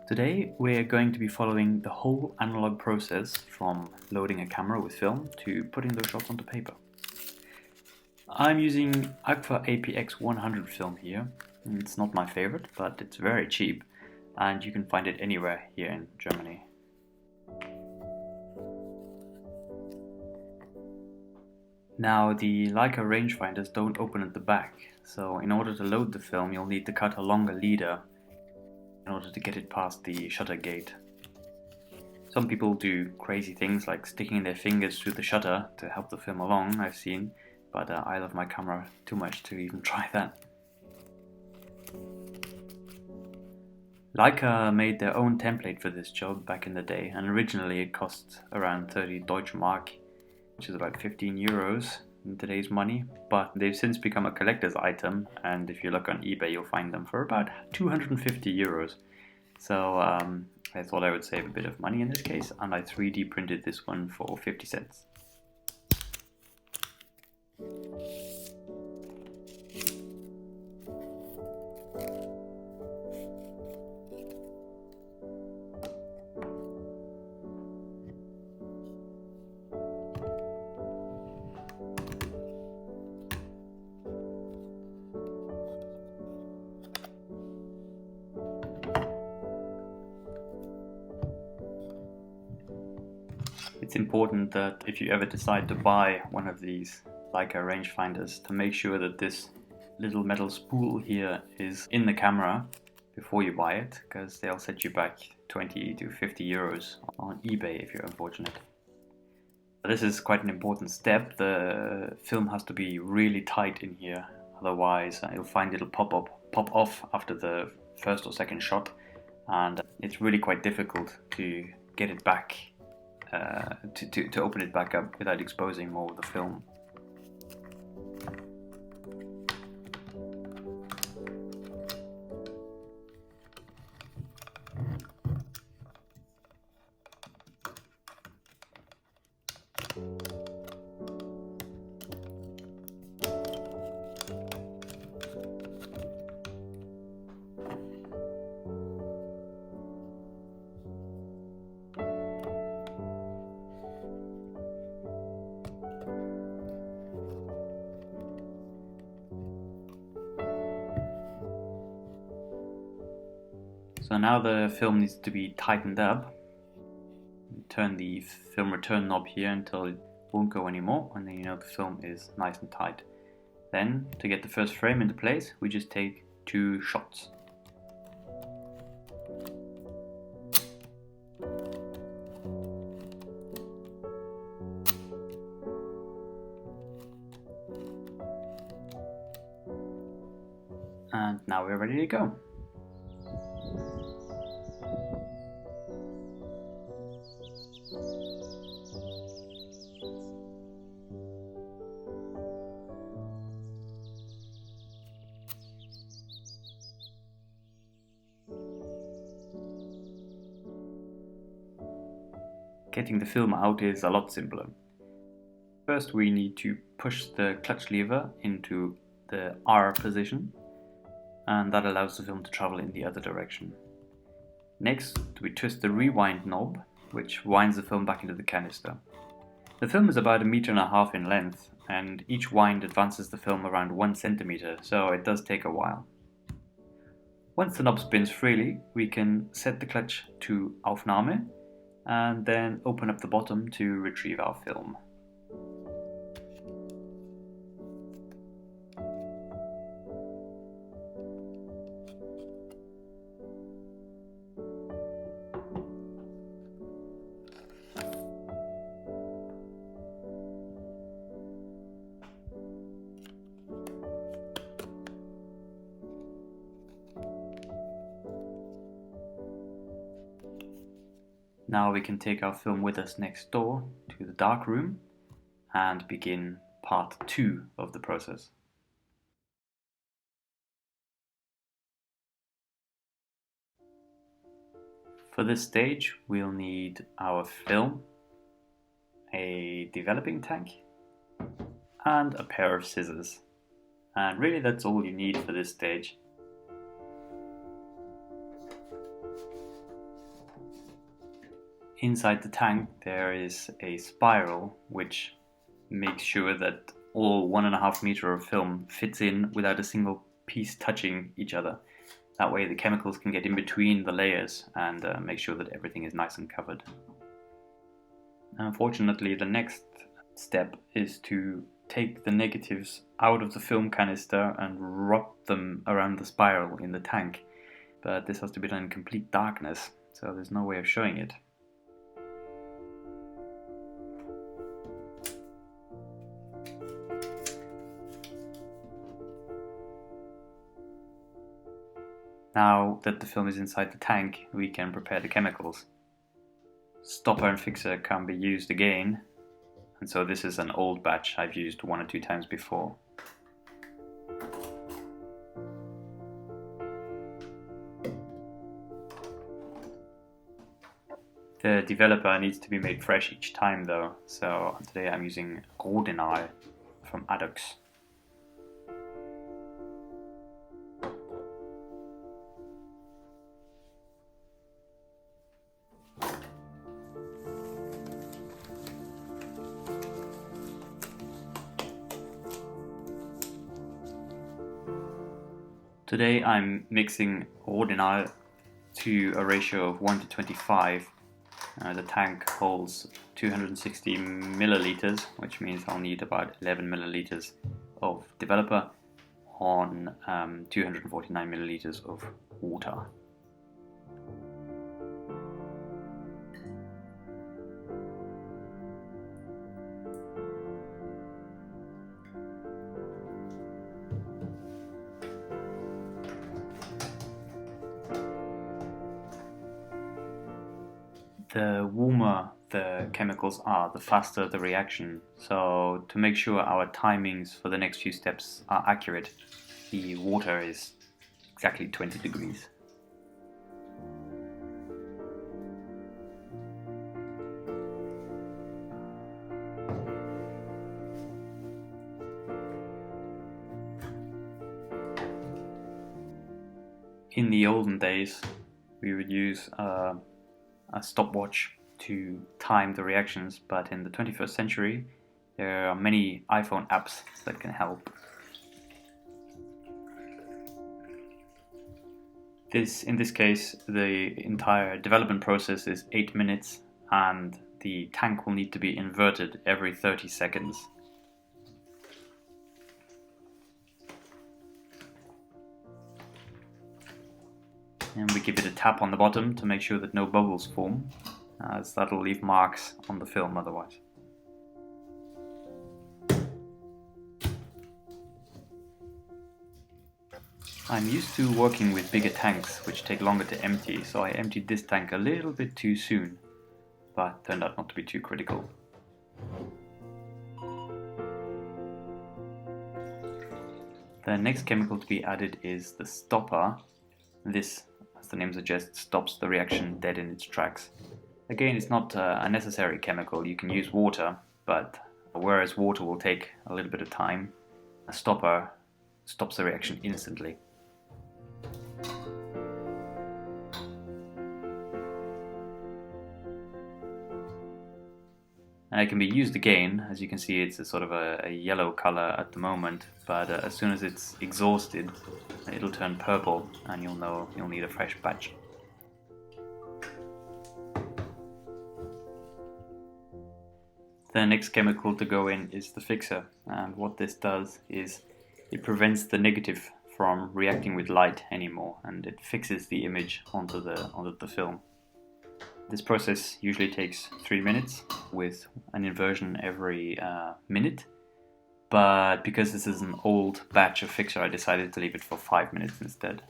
Today we're going to be following the whole analog process from loading a camera with film to putting those shots onto paper. I'm using Agfa APX 100 film here. It's not my favorite, but it's very cheap and you can find it anywhere here in Germany. Now the Leica rangefinders don't open at the back, so in order to load the film you'll need to cut a longer leader in order to get it past the shutter gate. Some people do crazy things like sticking their fingers through the shutter to help the film along, I've seen, but I love my camera too much to even try that. Leica made their own template for this job back in the day, and originally it cost around 30 Deutsche Mark, which is about 15 euros in today's money, but they've since become a collector's item, and if you look on eBay you'll find them for about 250 euros. So I thought I would save a bit of money in this case, and I 3D printed this one for 50 cents. It's important that if you ever decide to buy one of these Leica rangefinders, to make sure that this little metal spool here is in the camera before you buy it, because they'll set you back 20 to 50 euros on eBay if you're unfortunate. This is quite an important step. The film has to be really tight in here, otherwise you'll find it'll pop off after the first or second shot, and it's really quite difficult to get it back, to open it back up without exposing more of the film. So now the film needs to be tightened up. Turn the film return knob here until it won't go anymore, and then you know the film is nice and tight. Then, to get the first frame into place, we just take 2 shots. And now we're ready to go. Getting the film out is a lot simpler. First we need to push the clutch lever into the R position, and that allows the film to travel in the other direction. Next we twist the rewind knob, which winds the film back into the canister. The film is about 1.5 meters in length, and each wind advances the film around 1 centimeter, so it does take a while. Once the knob spins freely, we can set the clutch to Aufnahme, and then open up the bottom to retrieve our film. Now we can take our film with us next door to the dark room and begin part 2 of the process. For this stage we'll need our film, a developing tank, and a pair of scissors. And really that's all you need for this stage. Inside the tank there is a spiral which makes sure that all 1.5 meter of film fits in without a single piece touching each other. That way the chemicals can get in between the layers and make sure that everything is nice and covered. Unfortunately, the next step is to take the negatives out of the film canister and rub them around the spiral in the tank. But this has to be done in complete darkness, so there's no way of showing it. Now that the film is inside the tank, we can prepare the chemicals. Stopper and fixer can be used again, and so this is an old batch I've used 1 or 2 times before. The developer needs to be made fresh each time though, so today I'm using Rodinal from Adox. Today I'm mixing Rodinal to a ratio of 1 to 25. The tank holds 260 milliliters, which means I'll need about 11 milliliters of developer on 249 milliliters of water. The warmer the chemicals are, the faster the reaction. So to make sure our timings for the next few steps are accurate, the water is exactly 20 degrees. In the olden days, we would use a stopwatch to time the reactions, but in the 21st century there are many iPhone apps that can help. In this case, the entire development process is 8 minutes and the tank will need to be inverted every 30 seconds. And we give it a tap on the bottom to make sure that no bubbles form, as that'll leave marks on the film otherwise. I'm used to working with bigger tanks which take longer to empty, so I emptied this tank a little bit too soon, but turned out not to be too critical. The next chemical to be added is the stopper. This, as the name suggests, stops the reaction dead in its tracks. Again, it's not a necessary chemical. You can use water, but whereas water will take a little bit of time, a stopper stops the reaction instantly. And it can be used again. As you can see, it's a sort of a yellow color at the moment, but as soon as it's exhausted, it'll turn purple and you'll know you'll need a fresh batch. The next chemical to go in is the fixer, and what this does is it prevents the negative from reacting with light anymore, and it fixes the image onto the film. This process usually takes 3 minutes with an inversion every minute, but because this is an old batch of fixer, I decided to leave it for 5 minutes instead.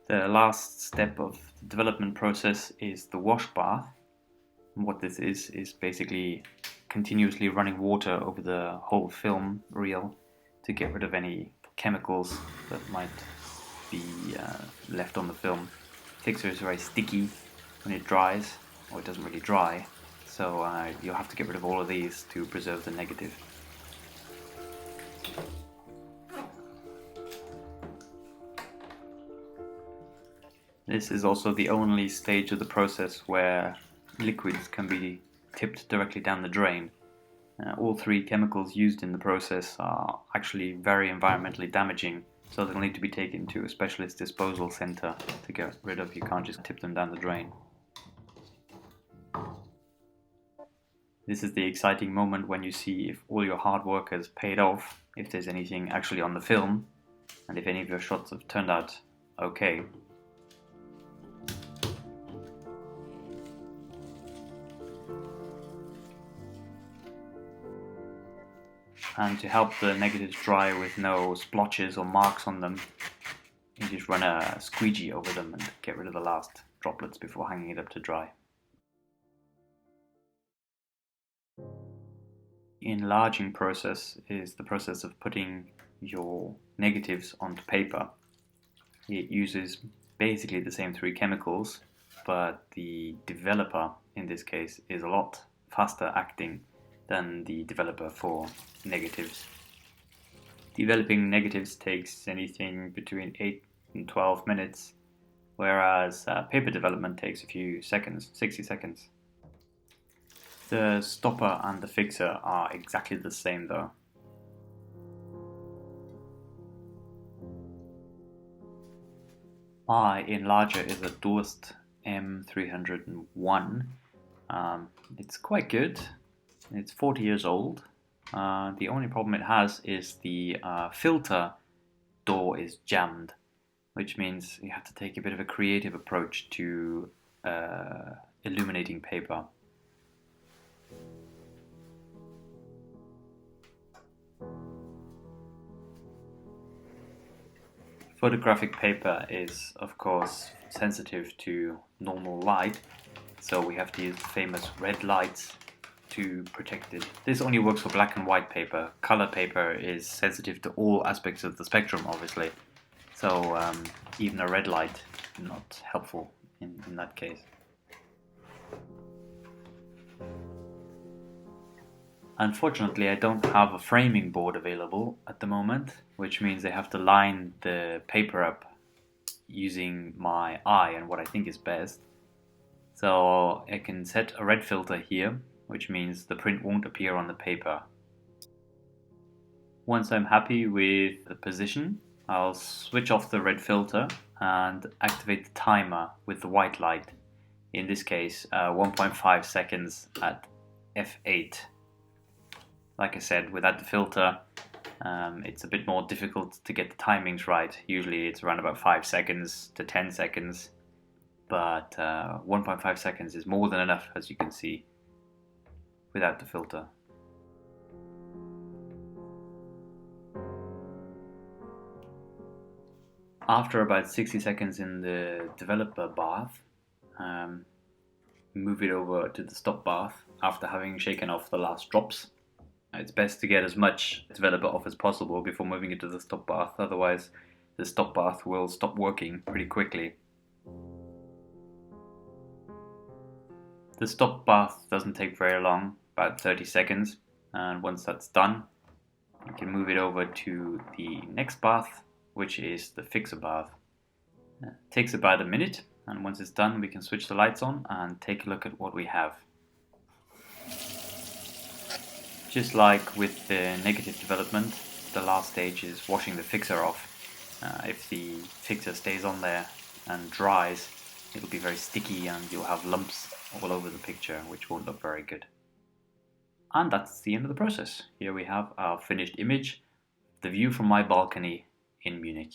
The last step of the development process is the wash bath. And what this is basically continuously running water over the whole film reel to get rid of any chemicals that might be left on the film. Fixer is very sticky when it dries, or it doesn't really dry, so you'll have to get rid of all of these to preserve the negative. This is also the only stage of the process where liquids can be tipped directly down the drain. All three chemicals used in the process are actually very environmentally damaging, so they'll need to be taken to a specialist disposal center to get rid of. You can't just tip them down the drain. This is the exciting moment when you see if all your hard work has paid off, if there's anything actually on the film, and if any of your shots have turned out okay. And to help the negatives dry with no splotches or marks on them, you just run a squeegee over them and get rid of the last droplets before hanging it up to dry. The enlarging process is the process of putting your negatives onto paper. It uses basically the same three chemicals, but the developer in this case is a lot faster acting than the developer for negatives. Developing negatives takes anything between 8 and 12 minutes, whereas paper development takes a few seconds, 60 seconds. The stopper and the fixer are exactly the same though. My enlarger is a Durst M301. It's quite good. It's 40 years old. The only problem it has is the filter door is jammed, which means you have to take a bit of a creative approach to illuminating paper. Photographic paper is, of course, sensitive to normal light, so we have to use the famous red lights to protect it. This only works for black and white paper. Color paper is sensitive to all aspects of the spectrum, obviously, so even a red light is not helpful in that case. Unfortunately, I don't have a framing board available at the moment, which means I have to line the paper up using my eye and what I think is best. So I can set a red filter here, which means the print won't appear on the paper. Once I'm happy with the position, I'll switch off the red filter and activate the timer with the white light. In this case, 1.5 seconds at f8. Like I said, without the filter, it's a bit more difficult to get the timings right. Usually it's around about 5 seconds to 10 seconds, but 1.5 seconds is more than enough, as you can see, without the filter. After about 60 seconds in the developer bath, move it over to the stop bath after having shaken off the last drops. It's best to get as much developer off as possible before moving it to the stop bath, otherwise the stop bath will stop working pretty quickly. The stop bath doesn't take very long, about 30 seconds, and once that's done, you can move it over to the next bath, which is the fixer bath. It takes about a minute, and once it's done we can switch the lights on and take a look at what we have. Just like with the negative development, the last stage is washing the fixer off. If the fixer stays on there and dries, it'll be very sticky and you'll have lumps all over the picture, which won't look very good. And that's the end of the process. Here we have our finished image, the view from my balcony in Munich.